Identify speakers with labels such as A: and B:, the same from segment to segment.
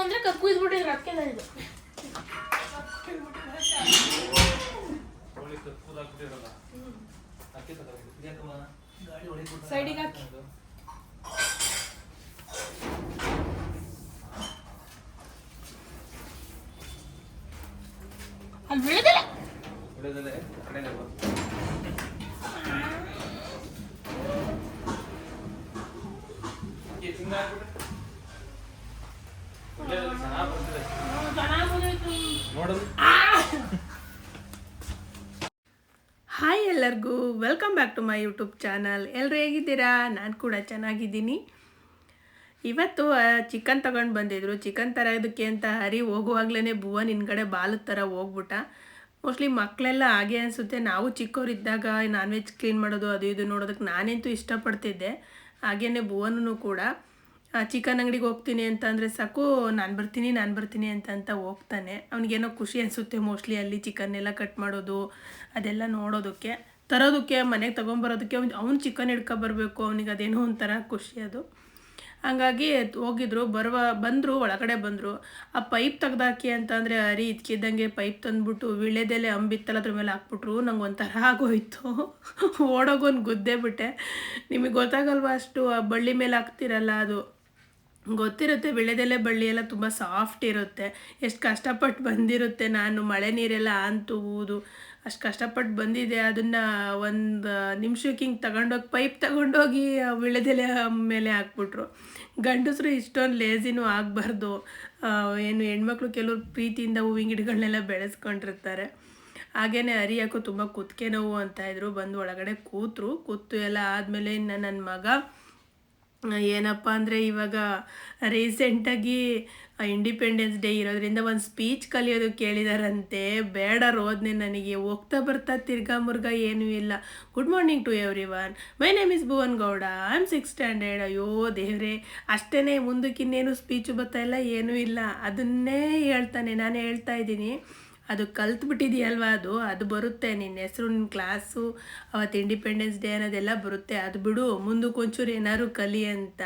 A: ಅಂದರೆ ಕಕ್ಕುಯ್ದ್ಬಿಟ್ಟಿದ್ರು ಅದಕ್ಕೆ ಇದು ಸೈಡಿಗೆ ಹಾಕಿ ಅಲ್ಲಿ ಬೀಳದಿಲ್ಲ ಹಾಯ್ ಎಲ್ಲರಿಗೂ welcome back to my YouTube channel. ಎಲ್ಲರೂ ಹೇಗಿದ್ದೀರಾ? ನಾನು ಕೂಡ ಚೆನ್ನಾಗಿದ್ದೀನಿ. ಇವತ್ತು ಚಿಕನ್ ತಗೊಂಡು ಬಂದಿದ್ರು. ಚಿಕನ್ ತರೋದಕ್ಕೆ ಅಂತ ಹರಿ ಹೋಗುವಾಗ್ಲೇ ಭುವನ್ ಹಿಂದ್ಗಡೆ ಬಾಲದ ಥರ ಹೋಗ್ಬಿಟ್ಟ. ಮೋಸ್ಟ್ಲಿ ಮಕ್ಕಳೆಲ್ಲ ಹಾಗೆ ಅನಿಸುತ್ತೆ. ನಾವು ಚಿಕ್ಕವರಿದ್ದಾಗ ನಾನ್ ವೆಜ್ ಕ್ಲೀನ್ ಮಾಡೋದು ಅದು ಇದು ನೋಡೋದಕ್ಕೆ ನಾನಂತೂ ಇಷ್ಟಪಡ್ತಿದ್ದೆ. ಹಾಗೆಯೇ ಭುವನೂ ಕೂಡ ಚಿಕನ್ ಅಂಗಡಿಗೆ ಹೋಗ್ತೀನಿ ಅಂತ ಅಂದರೆ ಸಾಕು ನಾನು ಬರ್ತೀನಿ ಅಂತ ಹೋಗ್ತಾನೆ. ಅವ್ನಿಗೇನೋ ಖುಷಿ ಅನಿಸುತ್ತೆ ಮೋಸ್ಟ್ಲಿ ಅಲ್ಲಿ ಚಿಕನ್ನೆಲ್ಲ ಕಟ್ ಮಾಡೋದು ಅದೆಲ್ಲ ನೋಡೋದಕ್ಕೆ. ತರೋದಕ್ಕೆ ಮನೆಗೆ ತೊಗೊಂಬರೋದಕ್ಕೆ ಅವ್ನು ಚಿಕನ್ ಹಿಡ್ಕೊಬರ್ಬೇಕು, ಅವನಿಗೆ ಅದೇನೋ ಒಂಥರ ಖುಷಿ ಅದು. ಹಂಗಾಗಿ ಬಂದರು ಒಳಗಡೆ ಬಂದರು. ಆ ಪೈಪ್ ತೆಗ್ದಾಕಿ ಅಂತಂದರೆ ಹರಿ ಇದ್ಕಿದ್ದಂಗೆ ಪೈಪ್ ತಂದುಬಿಟ್ಟು ವಿಳ್ಯದೆಲೆ ಅಂಬಿತ್ತಲ್ಲ ಅದ್ರ ಮೇಲೆ ಹಾಕ್ಬಿಟ್ರು. ನಂಗೆ ಒಂಥರ ಆಗೋಯ್ತು. ಓಡೋಗೊಂದು ಗುದ್ದೆ ಬಿಟ್ಟೆ. ನಿಮಗೆ ಗೊತ್ತಾಗಲ್ವ ಅಷ್ಟು ಆ ಬಳ್ಳಿ ಮೇಲೆ ಹಾಕ್ತಿರಲ್ಲ, ಅದು ಗೊತ್ತಿರುತ್ತೆ. ವಿಳ್ಯದೆಲೆ ಬಳ್ಳಿ ಎಲ್ಲ ತುಂಬ ಸಾಫ್ಟ್ ಇರುತ್ತೆ. ಎಷ್ಟು ಕಷ್ಟಪಟ್ಟು ಬಂದಿರುತ್ತೆ. ನಾನು ಮಳೆ ನೀರೆಲ್ಲ ಊದು ಅಷ್ಟು ಕಷ್ಟಪಟ್ಟು ಬಂದಿದ್ದೆ. ಅದನ್ನು ಒಂದು ನಿಮಿಷಕ್ಕೆ ಹಿಂಗೆ ಪೈಪ್ ತಗೊಂಡೋಗಿ ವಿಳ್ಯದೆಲೆ ಮೇಲೆ ಹಾಕ್ಬಿಟ್ರು. ಗಂಡಸರು ಇಷ್ಟೊಂದು ಲೇಜಿನೂ ಆಗಬಾರ್ದು. ಏನು ಹೆಣ್ಮಕ್ಳು ಕೆಲವ್ರು ಪ್ರೀತಿಯಿಂದ ಹೂವಿನ ಗಿಡಗಳನ್ನೆಲ್ಲ ಬೆಳೆಸ್ಕೊಂಡಿರ್ತಾರೆ. ಹಾಗೇ ಹರಿಯಾಕೋ ತುಂಬ ಕುತ್ತಿಗೆ ನೋವು ಅಂತಾಯಿದ್ರು. ಬಂದು ಒಳಗಡೆ ಕೂತು ಎಲ್ಲ ಆದಮೇಲೆ ಇನ್ನು ನನ್ನ ಮಗ ಏನಪ್ಪ ಅಂದರೆ ಇವಾಗ ರೀಸೆಂಟಾಗಿ ಇಂಡಿಪೆಂಡೆನ್ಸ್ ಡೇ ಇರೋದ್ರಿಂದ ಒಂದು ಸ್ಪೀಚ್ ಕಲಿಯೋದಕ್ಕೆ ಕೇಳಿದಾರಂತೆ. ಬೇಡ ರೋದ್ನೆ, ನನಗೆ ಹೋಗ್ತಾ ಬರ್ತಾ ತಿರ್ಗಾ ಮುರ್ಗಾ ಏನೂ ಇಲ್ಲ. Good morning to everyone, my name is Bhuvan Gowda, I am 6th standard. ಅಯ್ಯೋ ದೇವ್ರೆ, ಅಷ್ಟೇ, ಮುಂದಕ್ಕೆ ಇನ್ನೇನು ಸ್ಪೀಚು ಬರ್ತಾಯಿಲ್ಲ, ಏನೂ ಇಲ್ಲ. ಅದನ್ನೇ ಹೇಳ್ತಾನೆ. ನಾನು ಹೇಳ್ತಾ ಇದ್ದೀನಿ, ಅದು ಕಲ್ತ್ಬಿಟ್ಟಿದೆಯಲ್ವ, ಅದು ಬರುತ್ತೆ. ನಿನ್ನ ಹೆಸರು, ನಿನ್ನ ಕ್ಲಾಸು, ಅವತ್ತು ಇಂಡಿಪೆಂಡೆನ್ಸ್ ಡೇ ಅನ್ನೋದೆಲ್ಲ ಬರುತ್ತೆ. ಅದು ಬಿಡು, ಮುಂದಕ್ಕೆ ಒಂಚೂರು ಏನಾದ್ರು ಕಲಿ ಅಂತ.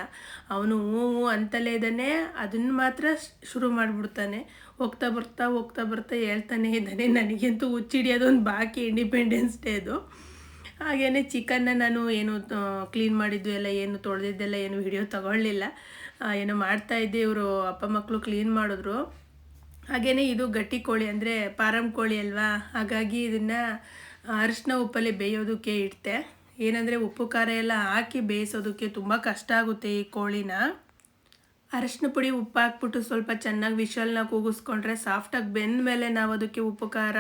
A: ಅವನು ಹ್ಞೂ ಅಂತಲೇ ಇದ್ದಾನೆ. ಅದನ್ನು ಮಾತ್ರ ಶುರು ಮಾಡಿಬಿಡ್ತಾನೆ. ಹೋಗ್ತಾ ಬರ್ತಾ ಹೇಳ್ತಾನೆ ಇದ್ದಾನೆ. ನನಗಂತೂ ಹುಚ್ಚಿಡಿಯೋದೊಂದು ಬಾಕಿ ಇಂಡಿಪೆಂಡೆನ್ಸ್ ಡೇದು. ಹಾಗೆಯೇ ಚಿಕನ್ನ ನಾನು ಏನು ಕ್ಲೀನ್ ಮಾಡಿದ್ದು ಎಲ್ಲ ಏನು ತೊಳೆದಿದ್ದೆಲ್ಲ ಏನು ವಿಡಿಯೋ ತಗೊಳ್ಳಿಲ್ಲ. ಏನೋ ಮಾಡ್ತಾಯಿದ್ದೆ. ಇವರು ಅಪ್ಪ ಮಕ್ಕಳು ಕ್ಲೀನ್ ಮಾಡಿದ್ರು. ಹಾಗೆಯೇ ಇದು ಗಟ್ಟಿ ಕೋಳಿ ಅಂದರೆ ಪಾರಂ ಕೋಳಿ ಅಲ್ವಾ, ಹಾಗಾಗಿ ಇದನ್ನು ಅರಿಶಿನ ಉಪ್ಪಲ್ಲಿ ಬೇಯೋದಕ್ಕೆ ಇಡ್ತೆ. ಏನಂದರೆ ಉಪ್ಪು ಖಾರ ಎಲ್ಲ ಹಾಕಿ ಬೇಯಿಸೋದಕ್ಕೆ ತುಂಬ ಕಷ್ಟ ಆಗುತ್ತೆ ಈ ಕೋಳಿನ. ಅರಿಶಿನ ಪುಡಿ ಉಪ್ಪು ಹಾಕ್ಬಿಟ್ಟು ಸ್ವಲ್ಪ ಚೆನ್ನಾಗಿ ವಿಷಲ್ನ ಕೂಗಿಸ್ಕೊಂಡ್ರೆ ಸಾಫ್ಟಾಗಿ ಬೆಂದ ಮೇಲೆ ನಾವು ಅದಕ್ಕೆ ಉಪ್ಪು ಖಾರ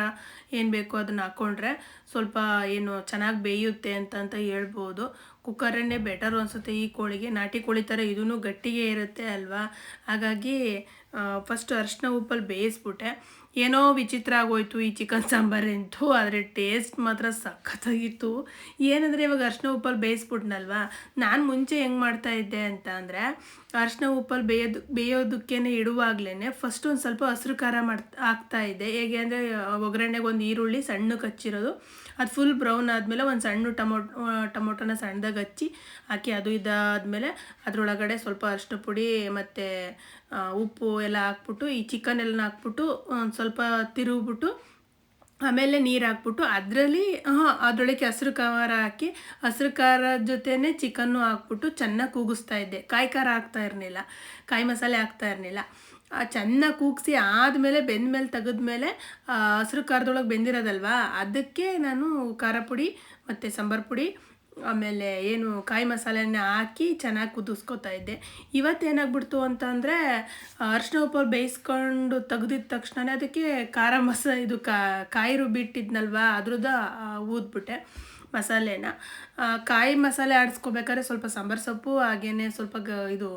A: ಏನು ಬೇಕೋ ಅದನ್ನು ಹಾಕ್ಕೊಂಡ್ರೆ ಸ್ವಲ್ಪ ಏನು ಚೆನ್ನಾಗಿ ಬೇಯುತ್ತೆ ಅಂತ ಹೇಳ್ಬೋದು. ಕುಕ್ಕರನ್ನೇ ಬೆಟರು ಅನಿಸುತ್ತೆ ಈ ಕೋಳಿಗೆ. ನಾಟಿ ಕೋಳಿ ಥರ ಇದೂ ಗಟ್ಟಿಗೆ ಇರುತ್ತೆ ಅಲ್ವಾ. ಹಾಗಾಗಿ ಫಸ್ಟು ಅರಿಶಿನ ಉಪ್ಪಲ್ಲಿ ಬೇಯಿಸ್ಬಿಟ್ಟೆ. ಏನೋ ವಿಚಿತ್ರ ಆಗೋಯ್ತು ಈ ಚಿಕನ್ ಸಾಂಬಾರಂತೂ, ಆದರೆ ಟೇಸ್ಟ್ ಮಾತ್ರ ಸಖತ್ತಾಗಿತ್ತು. ಏನಂದರೆ ಇವಾಗ ಅರಿಶಿನ ಉಪ್ಪಲ್ಲಿ ಬೇಯಿಸ್ಬಿಟ್ನಲ್ವ, ನಾನು ಮುಂಚೆ ಹೆಂಗೆ ಮಾಡ್ತಾಯಿದ್ದೆ ಅಂತ ಅಂದರೆ ಅರಿಶಿನ ಉಪ್ಪಲ್ಲಿ ಬೇಯೋದಕ್ಕೇ ಇಡುವಾಗಲೇ ಫಸ್ಟ್ ಒಂದು ಸ್ವಲ್ಪ ಹಸ್ರು ಖಾರ ಹಾಕ್ತಾಯಿದ್ದೆ. ಹೇಗೆ ಅಂದರೆ ಒಗ್ಗರಣೆಗೆ ಒಂದು ಈರುಳ್ಳಿ ಸಣ್ಣಕ್ಕೆ ಹಚ್ಚಿರೋದು, ಅದು ಫುಲ್ ಬ್ರೌನ್ ಆದಮೇಲೆ ಒಂದು ಸಣ್ಣ ಟೊಮೊಟೊನ ಸಣ್ಣದಾಗಿ ಹಚ್ಚಿ ಹಾಕಿ, ಅದು ಇದಾದಮೇಲೆ ಅದರೊಳಗಡೆ ಸ್ವಲ್ಪ ಅರಿಶಿನ ಪುಡಿ ಮತ್ತು ಉಪ್ಪು ಎಲ್ಲ ಹಾಕ್ಬಿಟ್ಟು ಈ ಚಿಕನ್ ಎಲ್ಲ ಹಾಕ್ಬಿಟ್ಟು ಒಂದು ಸ್ವಲ್ಪ ತಿರುಗಿಬಿಟ್ಟು ಆಮೇಲೆ ನೀರು ಹಾಕ್ಬಿಟ್ಟು ಅದರೊಳಗೆ ಹಸ್ರು ಖಾರ ಹಾಕಿ ಹಸ್ರು ಖಾರದ ಜೊತೆನೇ ಚಿಕನ್ನು ಹಾಕ್ಬಿಟ್ಟು ಚೆನ್ನಾಗಿ ಕೂಗಿಸ್ತಾ ಇದ್ದೆ. ಕಾಯಿ ಖಾರ ಹಾಕ್ತಾ ಇರಲಿಲ್ಲ, ಕಾಯಿ ಮಸಾಲೆ ಹಾಕ್ತಾ ಇರಲಿಲ್ಲ. ಚೆನ್ನಾಗಿ ಕೂಗಿಸಿ ಆದಮೇಲೆ ಬೆಂದಮೇಲೆ ತೆಗೆದ್ಮೇಲೆ ಹಸ್ರು ಖಾರದೊಳಗೆ ಬೆಂದಿರೋದಲ್ವ, ಅದಕ್ಕೆ ನಾನು ಖಾರ ಪುಡಿ ಮತ್ತು ಸಾಂಬಾರು ಪುಡಿ ಆಮೇಲೆ ಏನು ಕಾಯಿ ಮಸಾಲೆನ ಹಾಕಿ ಚೆನ್ನಾಗಿ ಕುದಿಸ್ಕೊತಾ ಇದ್ದೆ. ಇವತ್ತೇನಾಗ್ಬಿಡ್ತು ಅಂತಂದರೆ ಅರಿಶಿನ ಉಪ್ಪಲ್ಲಿ ಬೇಯಿಸ್ಕೊಂಡು ತೆಗ್ದಿದ್ದ ತಕ್ಷಣ ಅದಕ್ಕೆ ಖಾರ ಇದು ಕಾಯಿ ರುಬ್ಬಿಟ್ಟಿದ್ನಲ್ವ ಅದ್ರದ್ದು ಊದ್ಬಿಟ್ಟೆ ಮಸಾಲೆನ. ಕಾಯಿ ಮಸಾಲೆ ಆಡಿಸ್ಕೋಬೇಕಾದ್ರೆ ಸ್ವಲ್ಪ ಸಾಂಬಾರು ಸೊಪ್ಪು ಹಾಗೇ ಸ್ವಲ್ಪ ಇದು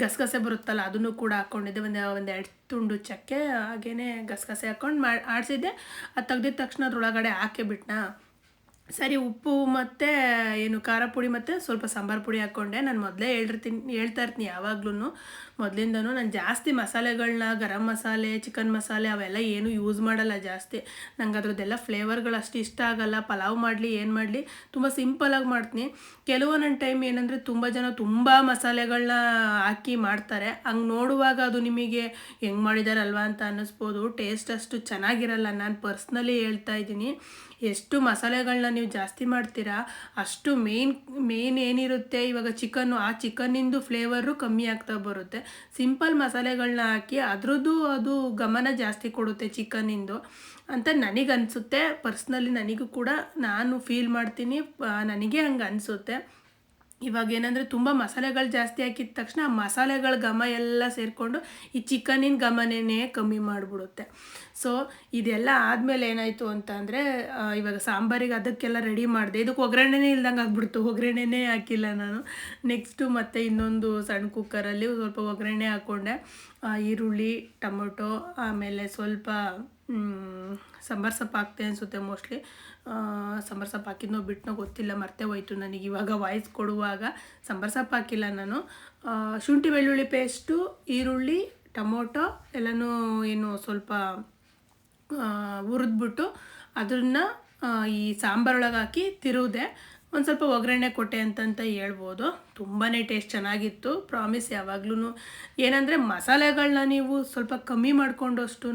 A: ಗಸಗಸೆ ಬರುತ್ತಲ್ಲ ಅದನ್ನು ಕೂಡ ಹಾಕ್ಕೊಂಡಿದ್ದೆ. ಒಂದು 2 ತುಂಡು ಚಕ್ಕೆ ಹಾಗೇ ಗಸಗಸೆ ಹಾಕ್ಕೊಂಡು ಆಡಿಸಿದ್ದೆ. ಅದು ತೆಗ್ದಿದ್ದ ತಕ್ಷಣ ಅದ್ರೊಳಗಡೆ ಹಾಕಿಬಿಟ್ನಾ. ಸರಿ ಉಪ್ಪು ಮತ್ತು ಏನು ಖಾರ ಪುಡಿ ಮತ್ತು ಸ್ವಲ್ಪ ಸಾಂಬಾರು ಪುಡಿ ಹಾಕ್ಕೊಂಡೆ. ನಾನು ಮೊದಲೇ ಹೇಳ್ತಾ ಇರ್ತೀನಿ ಯಾವಾಗ್ಲೂ ಮೊದಲಿಂದನೂ ನಾನು ಜಾಸ್ತಿ ಮಸಾಲೆಗಳನ್ನ ಗರಂ ಮಸಾಲೆ ಚಿಕನ್ ಮಸಾಲೆ ಅವೆಲ್ಲ ಏನೂ ಯೂಸ್ ಮಾಡಲ್ಲ ಜಾಸ್ತಿ. ನಂಗೆ ಅದ್ರದ್ದೆಲ್ಲ ಫ್ಲೇವರ್ಗಳು ಅಷ್ಟು ಇಷ್ಟ ಆಗಲ್ಲ. ಪಲಾವ್ ಮಾಡಲಿ ಏನು ಮಾಡಲಿ ತುಂಬ ಸಿಂಪಲಾಗಿ ಮಾಡ್ತೀನಿ. ಕೆಲವೊಂದೊಂದು ಟೈಮ್ ಏನಂದರೆ ತುಂಬ ಜನ ತುಂಬ ಮಸಾಲೆಗಳನ್ನ ಹಾಕಿ ಮಾಡ್ತಾರೆ. ಹಂಗೆ ನೋಡುವಾಗ ಅದು ನಿಮಗೆ ಹೆಂಗೆ ಮಾಡಿದಾರಲ್ವ ಅಂತ ಅನ್ನಿಸ್ಬೋದು. ಟೇಸ್ಟ್ ಅಷ್ಟು ಚೆನ್ನಾಗಿರಲ್ಲ. ನಾನು ಪರ್ಸ್ನಲಿ ಹೇಳ್ತಾ ಇದ್ದೀನಿ, ಎಷ್ಟು ಮಸಾಲೆಗಳನ್ನ ನೀವು ಜಾಸ್ತಿ ಮಾಡ್ತೀರಾ ಅಷ್ಟು ಮೇನ್ ಏನಿರುತ್ತೆ ಇವಾಗ ಚಿಕನ್ನು, ಆ ಚಿಕನ್ನಿಂದು ಫ್ಲೇವರು ಕಮ್ಮಿ ಆಗ್ತಾ ಬರುತ್ತೆ. ಸಿಂಪಲ್ ಮಸಾಲೆಗಳನ್ನ ಹಾಕಿ ಅದ್ರದ್ದು ಅದು ಗಮನ ಜಾಸ್ತಿ ಕೊಡುತ್ತೆ ಚಿಕನ್ನಿಂದು ಅಂತ ನನಗನ್ಸುತ್ತೆ. ಪರ್ಸ್ನಲಿ ನನಗೂ ಕೂಡ ನಾನು ಫೀಲ್ ಮಾಡ್ತೀನಿ, ನನಗೆ ಹಂಗೆ ಅನಿಸುತ್ತೆ. ಇವಾಗ ಏನಂದರೆ ತುಂಬ ಮಸಾಲೆಗಳು ಜಾಸ್ತಿ ಹಾಕಿದ ತಕ್ಷಣ ಆ ಮಸಾಲೆಗಳ ಘಮ ಎಲ್ಲ ಸೇರಿಕೊಂಡು ಈ ಚಿಕನ್ನಿನ ಘಮನೇ ಕಮ್ಮಿ ಮಾಡಿಬಿಡುತ್ತೆ. ಸೊ ಇದೆಲ್ಲ ಆದಮೇಲೆ ಏನಾಯಿತು ಅಂತ ಅಂದರೆ ಇವಾಗ ಸಾಂಬಾರಿಗೆ ಅದಕ್ಕೆಲ್ಲ ರೆಡಿ ಮಾಡಿದೆ. ಇದಕ್ಕೆ ಒಗ್ಗರಣೆನೇ ಇಲ್ದಂಗೆ ಆಗ್ಬಿಡ್ತು, ಒಗ್ಗರಣೆನೇ ಹಾಕಿಲ್ಲ ನಾನು. ನೆಕ್ಸ್ಟು ಮತ್ತು ಇನ್ನೊಂದು ಸಣ್ಣ ಕುಕ್ಕರಲ್ಲಿ ಸ್ವಲ್ಪ ಒಗ್ಗರಣೆ ಹಾಕ್ಕೊಂಡೆ. ಈರುಳ್ಳಿ, ಟೊಮೊಟೊ, ಆಮೇಲೆ ಸ್ವಲ್ಪ ಸಾಂಬಾರು ಸೊಪ್ಪು ಹಾಕ್ತೆ ಅನಿಸುತ್ತೆ ಮೋಸ್ಟ್ಲಿ. ಸಾಂಬಾರು ಸೊಪ್ಪು ಹಾಕಿದ್ನೋ ಬಿಟ್ಟನೋ ಗೊತ್ತಿಲ್ಲ, ಮರ್ತೇ ಹೋಯ್ತು ನನಗೆ ಇವಾಗ ವಾಯ್ಸ್ ಕೊಡುವಾಗ. ಸಾಂಬಾರು ಸೊಪ್ಪು ಹಾಕಿಲ್ಲ ನಾನು. ಶುಂಠಿ ಬೆಳ್ಳುಳ್ಳಿ ಪೇಸ್ಟು, ಈರುಳ್ಳಿ, ಟೊಮೊಟೊ ಎಲ್ಲನೂ ಏನು ಸ್ವಲ್ಪ ಹುರಿದ್ಬಿಟ್ಟು ಅದನ್ನು ಈ ಸಾಂಬಾರೊಳಗೆ ಹಾಕಿ ತಿರುವುದೆ. ಒಂದು ಸ್ವಲ್ಪ ಒಗ್ಗರಣೆ ಕೊಟ್ಟೆ ಅಂತಂತ ಹೇಳ್ಬೋದು. ತುಂಬಾ ಟೇಸ್ಟ್ ಚೆನ್ನಾಗಿತ್ತು. ಪ್ರಾಮಿಸ್ ಯಾವಾಗ್ಲೂ ಏನಂದರೆ ಮಸಾಲೆಗಳನ್ನ ನೀವು ಸ್ವಲ್ಪ ಕಮ್ಮಿ ಮಾಡಿಕೊಂಡಷ್ಟು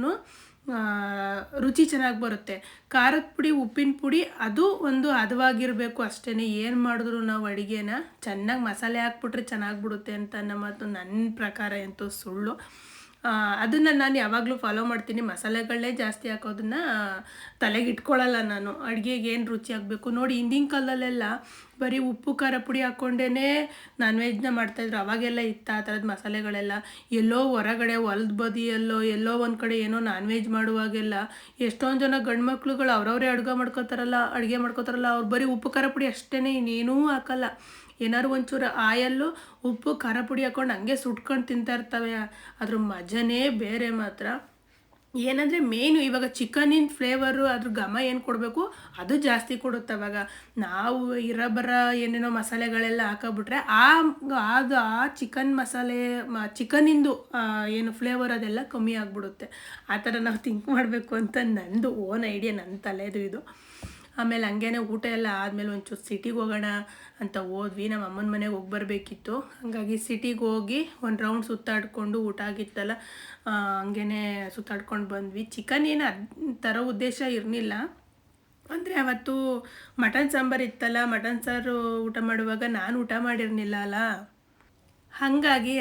A: ರುಚಿ ಚೆನ್ನಾಗಿ ಬರುತ್ತೆ. ಖಾರದ ಪುಡಿ, ಉಪ್ಪಿನ ಪುಡಿ ಅದು ಒಂದು ಹದವಾಗಿರಬೇಕು ಅಷ್ಟೇ. ಏನು ಮಾಡಿದ್ರು ನಾವು ಅಡುಗೆನ ಚೆನ್ನಾಗಿ ಮಸಾಲೆ ಹಾಕ್ಬಿಟ್ರೆ ಚೆನ್ನಾಗಿ ಬಿಡುತ್ತೆ ಅಂತ ಅನ್ನೋ ಮಾತು ನನ್ನ ಪ್ರಕಾರ ಅಂತೂ ಸುಳ್ಳು. ಅದನ್ನು ನಾನು ಯಾವಾಗಲೂ ಫಾಲೋ ಮಾಡ್ತೀನಿ. ಮಸಾಲೆಗಳನ್ನೇ ಜಾಸ್ತಿ ಹಾಕೋದನ್ನು ತಲೆಗೆ ಇಟ್ಕೊಳ್ಳಲ್ಲ ನಾನು. ಅಡುಗೆಗೆ ಏನು ರುಚಿ ಆಗಬೇಕು ನೋಡಿ. ಹಿಂದಿನ ಕಾಲದಲ್ಲೆಲ್ಲ ಬರೀ ಉಪ್ಪು ಖಾರ ಪುಡಿ ಹಾಕ್ಕೊಂಡೇ ನಾನ್ ವೆಜ್ನ ಮಾಡ್ತಾಯಿದ್ರು. ಅವಾಗೆಲ್ಲ ಇತ್ತು ಆ ಥರದ ಮಸಾಲೆಗಳೆಲ್ಲ. ಎಲ್ಲೋ ಹೊರಗಡೆ ಹೊಲದ ಬದಿಯಲ್ಲೋ ಎಲ್ಲೋ ಒಂದು ಕಡೆ ಏನೋ ನಾನ್ ವೆಜ್ ಮಾಡುವಾಗೆಲ್ಲ ಎಷ್ಟೊಂದು ಜನ ಗಂಡು ಮಕ್ಳುಗಳು ಅವ್ರವರೇ ಅಡುಗೆ ಮಾಡ್ಕೋತಾರಲ್ಲ ಅವ್ರು ಬರೀ ಉಪ್ಪು ಖಾರ ಪುಡಿ ಅಷ್ಟೇ, ಇನ್ನೇನೂ ಹಾಕಲ್ಲ. ಏನಾದ್ರು ಒಂಚೂರು ಆಯಲ್ಲು ಉಪ್ಪು ಖಾರ ಪುಡಿ ಹಾಕ್ಕೊಂಡು ಹಂಗೆ ಸುಟ್ಕೊಂಡು ತಿಂತಾ ಇರ್ತವೆ. ಅದ್ರ ಮಜನೇ ಬೇರೆ ಮಾತ್ರ. ಏನಂದರೆ ಮೇಯ್ನು ಇವಾಗ ಚಿಕನಿನ ಫ್ಲೇವರು ಅದ್ರ ಘಮ ಏನು ಕೊಡಬೇಕು ಅದು ಜಾಸ್ತಿ ಕೊಡುತ್ತೆ. ಅವಾಗ ನಾವು ಇರಬರ ಏನೇನೋ ಮಸಾಲೆಗಳೆಲ್ಲ ಹಾಕೋಬಿಟ್ರೆ ಅದು ಆ ಚಿಕನ್ ಮಸಾಲೆ ಚಿಕನಿಂದು ಏನು ಫ್ಲೇವರ್ ಅದೆಲ್ಲ ಕಮ್ಮಿ ಆಗಿಬಿಡುತ್ತೆ. ಆ ಥರ ನಾವು ಥಿಂಕ್ ಮಾಡಬೇಕು ಅಂತ ನಂದು ಓನ್ ಐಡಿಯಾ, ನನ್ನ ತಲೆದು ಇದು. ಆಮೇಲೆ ಹಂಗೇನೆ ಊಟ ಎಲ್ಲ ಆದಮೇಲೆ ಒಂಚೂರು ಸಿಟಿಗೆ ಹೋಗೋಣ ಅಂತ ಹೋದ್ವಿ. ನಮ್ಮ ಅಮ್ಮನ ಮನೆಗೆ ಹೋಗಿ ಬರಬೇಕಿತ್ತು. ಹಾಗಾಗಿ ಸಿಟಿಗೆ ಹೋಗಿ ಒಂದು ರೌಂಡ್ ಸುತ್ತಾಡಿಕೊಂಡು ಊಟ ಆಗಿತ್ತಲ್ಲ ಹಂಗೇ ಸುತ್ತಾಡ್ಕೊಂಡು ಬಂದ್ವಿ. ಚಿಕನ್ ಏನು ತರೋ ಉದ್ದೇಶ ಇರಲಿಲ್ಲ. ಅಂದರೆ ಅವತ್ತು ಮಟನ್ ಸಾಂಬಾರು ಇತ್ತಲ್ಲ, ಮಟನ್ ಸಾರು ಊಟ ಮಾಡುವಾಗ ನಾನು ಊಟ ಮಾಡಿರಲಿಲ್ಲ ಅಲ್ಲ. ಹಾಗಾಗಿ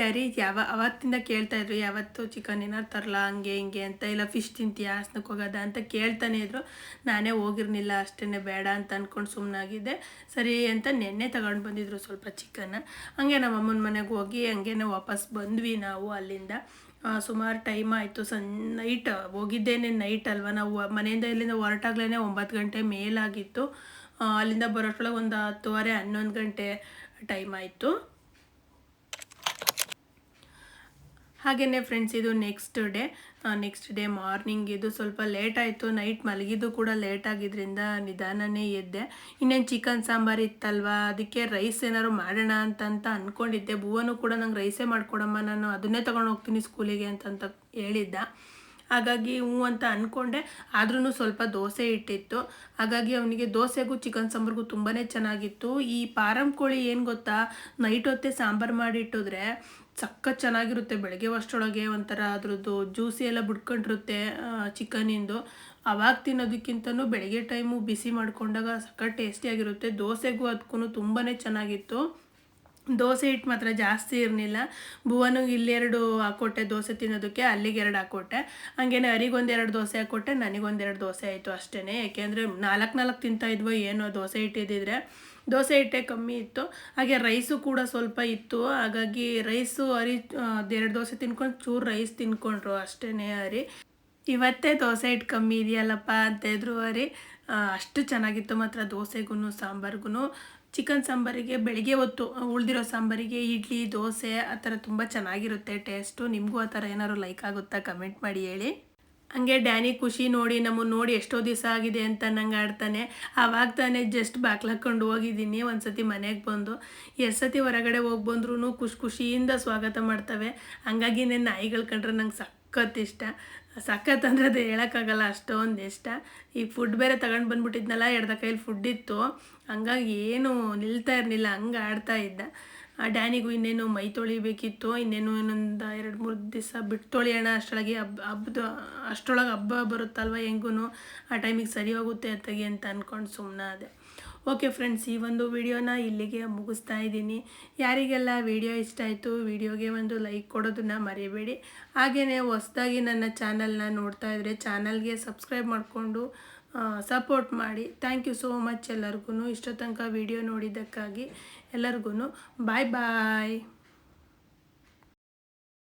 A: ಅವತ್ತಿಂದ ಕೇಳ್ತಾಯಿದ್ರು ಯಾವತ್ತು ಚಿಕನ್ ಏನಾರು ತರಲ್ಲ ಹಂಗೆ ಹಿಂಗೆ ಅಂತ, ಇಲ್ಲ ಫಿಶ್ ತಿಂತೀಯಾ ಸ್ನಕ್ಕೆ ಹೋಗೋದ ಅಂತ ಕೇಳ್ತಾನೆ ಇದ್ರು. ನಾನೇ ಹೋಗಿರಲಿಲ್ಲ ಅಷ್ಟೇ, ಬೇಡ ಅಂತ ಅಂದ್ಕೊಂಡು ಸುಮ್ಮನಾಗಿದ್ದೆ. ಸರಿ ಅಂತ ನೆನ್ನೆ ತಗೊಂಡು ಬಂದಿದ್ರು ಸ್ವಲ್ಪ ಚಿಕನ್ನ. ಹಂಗೆ ನಮ್ಮ ಅಮ್ಮನ ಮನೆಗೆ ಹೋಗಿ ಹಂಗೇನೆ ವಾಪಸ್ ಬಂದ್ವಿ ನಾವು ಅಲ್ಲಿಂದ. ಸುಮಾರು ಟೈಮ್ ಆಯಿತು. ನೈಟ್ ಹೋಗಿದ್ದೇನೆ, ನೈಟ್ ಅಲ್ವ. ನಾವು ಮನೆಯಿಂದ ಇಲ್ಲಿಂದ ಹೊರಟಾಗ್ಲೇ 9 ಗಂಟೆ ಮೇಲಾಗಿತ್ತು. ಅಲ್ಲಿಂದ ಬರೋಷ್ಟೊಳಗೆ ಒಂದು 10:30 11 ಗಂಟೆ ಟೈಮ್ ಆಯಿತು. ಹಾಗೆಯೇ ಫ್ರೆಂಡ್ಸ್, ಇದು ನೆಕ್ಸ್ಟ್ ಡೇ ಮಾರ್ನಿಂಗ್. ಇದು ಸ್ವಲ್ಪ ಲೇಟ್ ಆಯಿತು. ನೈಟ್ ಮಲಗಿದ್ದು ಕೂಡ ಲೇಟ್ ಆಗಿದ್ದರಿಂದ ನಿಧಾನನೇ ಎದ್ದೆ. ಇನ್ನೇನು ಚಿಕನ್ ಸಾಂಬಾರು ಇತ್ತಲ್ವ, ಅದಕ್ಕೆ ರೈಸ್ ಏನಾದ್ರು ಮಾಡೋಣ ಅಂತ ಅಂದ್ಕೊಂಡಿದ್ದೆ. ಭುವನು ಕೂಡ ನಂಗೆ ರೈಸೇ ಮಾಡಿಕೊಡಮ್ಮ, ನಾನು ಅದನ್ನೇ ತೊಗೊಂಡು ಹೋಗ್ತೀನಿ ಸ್ಕೂಲಿಗೆ ಅಂತ ಹೇಳಿದ್ದ. ಹಾಗಾಗಿ ಹ್ಞೂ ಅಂತ ಅಂದ್ಕೊಂಡೆ. ಆದ್ರೂ ಸ್ವಲ್ಪ ದೋಸೆ ಇಟ್ಟಿತ್ತು. ಹಾಗಾಗಿ ಅವನಿಗೆ ದೋಸೆಗೂ ಚಿಕನ್ ಸಾಂಬಾರಿಗೂ ತುಂಬಾ ಚೆನ್ನಾಗಿತ್ತು. ಈ ಪಾರಂ ಕೋಳಿ ಏನು ಗೊತ್ತಾ, ನೈಟ್ ಹೊತ್ತೇ ಸಾಂಬಾರು ಮಾಡಿಟ್ಟಿದ್ರೆ ಸಖತ್ ಚೆನ್ನಾಗಿರುತ್ತೆ. ಬೆಳಗ್ಗೆ ಅಷ್ಟರೊಳಗೆ ಒಂಥರ ಅದ್ರದ್ದು ಜ್ಯೂಸಿ ಎಲ್ಲ ಬಿಡ್ಕೊಂಡಿರುತ್ತೆ ಚಿಕನಿಂದು. ಅವಾಗ ತಿನ್ನೋದಕ್ಕಿಂತನೂ ಬೆಳಗ್ಗೆ ಟೈಮು ಬಿಸಿ ಮಾಡಿಕೊಂಡಾಗ ಸಖತ್ ಟೇಸ್ಟಿಯಾಗಿರುತ್ತೆ. ದೋಸೆಗೂ ಅದಕ್ಕೂ ತುಂಬಾ ಚೆನ್ನಾಗಿತ್ತು. ದೋಸೆ ಹಿಟ್ಟು ಮಾತ್ರ ಜಾಸ್ತಿ ಇರಲಿಲ್ಲ. ಭುವನಿಗೆ ಇಲ್ಲೆರಡು ಹಾಕ್ಕೊಟ್ಟೆ ದೋಸೆ ತಿನ್ನೋದಕ್ಕೆ, ಅಲ್ಲಿಗೆ 2 ಹಾಕ್ಕೊಟ್ಟೆ. ಹಂಗೇನೆ ಅರಿಗೊಂದು 2 ದೋಸೆ ಹಾಕ್ಕೊಟ್ಟೆ, ನನಗೊಂದು 2 ದೋಸೆ ಆಯಿತು ಅಷ್ಟೇ. ಯಾಕೆಂದರೆ 4 ತಿಂತಾಯಿದ್ವೋ ಏನೋ ದೋಸೆ ಹಿಟ್ಟಿದ್ದಿದ್ರೆ. ದೋಸೆ ಹಿಟ್ಟೆ ಕಮ್ಮಿ ಇತ್ತು. ಹಾಗೆ ರೈಸು ಕೂಡ ಸ್ವಲ್ಪ ಇತ್ತು. ಹಾಗಾಗಿ ರೈಸು 2 ದೋಸೆ ತಿನ್ಕೊಂಡು ಚೂರು ರೈಸ್ ತಿನ್ಕೊಂಡ್ರು ಅಷ್ಟೇ. ಇವತ್ತೇ ದೋಸೆ ಹಿಟ್ಟು ಕಮ್ಮಿ ಇದೆಯಲ್ಲಪ್ಪ ಅಂತ ಇದ್ರು ಅಷ್ಟು ಚೆನ್ನಾಗಿತ್ತು ಮಾತ್ರ ದೋಸೆಗೂ ಸಾಂಬಾರಿಗೂ. ಚಿಕನ್ ಸಾಂಬಾರಿಗೆ ಬೆಳಗ್ಗೆ ಹೊತ್ತು ಉಳಿದಿರೋ ಸಾಂಬಾರಿಗೆ ಇಡ್ಲಿ ದೋಸೆ ಆ ಥರ ತುಂಬ ಚೆನ್ನಾಗಿರುತ್ತೆ ಟೇಸ್ಟು. ನಿಮಗೂ ಆ ಥರ ಏನಾದ್ರು ಲೈಕ್ ಆಗುತ್ತಾ ಕಮೆಂಟ್ ಮಾಡಿ ಹೇಳಿ. ಹಂಗೆ ಡ್ಯಾನಿ ಖುಷಿ ನೋಡಿ ನಮ್ಮನ್ನು ನೋಡಿ ಎಷ್ಟೋ ದಿವಸ ಆಗಿದೆ ಅಂತ ನಂಗೆ ಆಡ್ತಾನೆ. ಆವಾಗ ತಾನೇ ಜಸ್ಟ್ ಬಾಕ್ಲಾಕೊಂಡು ಹೋಗಿದ್ದೀನಿ. ಒಂದು ಸತಿ ಮನೆಗೆ ಬಂದು ಎಷ್ಟು ಸತಿ ಹೊರಗಡೆ ಹೋಗಿ ಬಂದ್ರೂ ಖುಷಿಯಿಂದ ಸ್ವಾಗತ ಮಾಡ್ತವೆ. ಹಂಗಾಗಿ ನಾಯಿಗಳು ಕಂಡ್ರೆ ನಂಗೆ ಸಖತ್ ಇಷ್ಟ. ಸಖತ್ ಅಂದರೆ ಅದು ಹೇಳೋಕ್ಕಾಗಲ್ಲ, ಅಷ್ಟೊಂದು ಇಷ್ಟ. ಈಗ ಫುಡ್ ಬೇರೆ ತಗೊಂಡು ಬಂದುಬಿಟ್ಟಿದ್ನಲ್ಲ, ಎಡ್ದ ಕೈಲಿ ಫುಡ್ ಇತ್ತು, ಹಂಗಾಗಿ ಏನು ನಿಲ್ತಾ ಇರಲಿಲ್ಲ, ಹಂಗೆ ಆಡ್ತಾ ಇದ್ದ. ಡ್ಯಾನಿಗೂ ಇನ್ನೇನು ಮೈ ತೊಳಿಬೇಕಿತ್ತು, ಇನ್ನೇನು ಇನ್ನೊಂದು 2-3 ದಿವಸ ಬಿಟ್ಟು ತೊಳಿಯೋಣ, ಅಷ್ಟರೊಳಗೆ ಹಬ್ಬ ಬರುತ್ತಲ್ವ ಹೆಂಗೂ, ಆ ಟೈಮಿಗೆ ಸರಿ ಹೋಗುತ್ತೆ ಅತ್ತಗೆ ಅಂತ ಅಂದ್ಕೊಂಡು ಸುಮ್ಮನೆ ಅದೇ. ಓಕೆ ಫ್ರೆಂಡ್ಸ್, ಈ ಒಂದು ವಿಡಿಯೋನ ಇಲ್ಲಿಗೆ ಮುಗಿಸ್ತಾ ಇದ್ದೀನಿ. ಯಾರಿಗೆಲ್ಲ ವಿಡಿಯೋ ಇಷ್ಟ ಆಯಿತು ವಿಡಿಯೋಗೆ ಒಂದು ಲೈಕ್ ಕೊಡೋದನ್ನು ಮರಿಬೇಡಿ. ಹಾಗೆಯೇ ಹೊಸದಾಗಿ ನನ್ನ ಚಾನಲ್ನ ನೋಡ್ತಾ ಇದ್ದರೆ ಚಾನಲ್ಗೆ ಸಬ್ಸ್ಕ್ರೈಬ್ ಮಾಡಿಕೊಂಡು ಸಪೋರ್ಟ್ ಮಾಡಿ. ಥ್ಯಾಂಕ್ ಯು ಸೋ ಮಚ್ ಎಲ್ಲರಿಗೂ ಇಷ್ಟೋ ತನಕ ವಿಡಿಯೋ ನೋಡಿದ್ದಕ್ಕಾಗಿ ಎಲ್ಲರಿಗೂ ಬಾಯ್ ಬಾಯ್.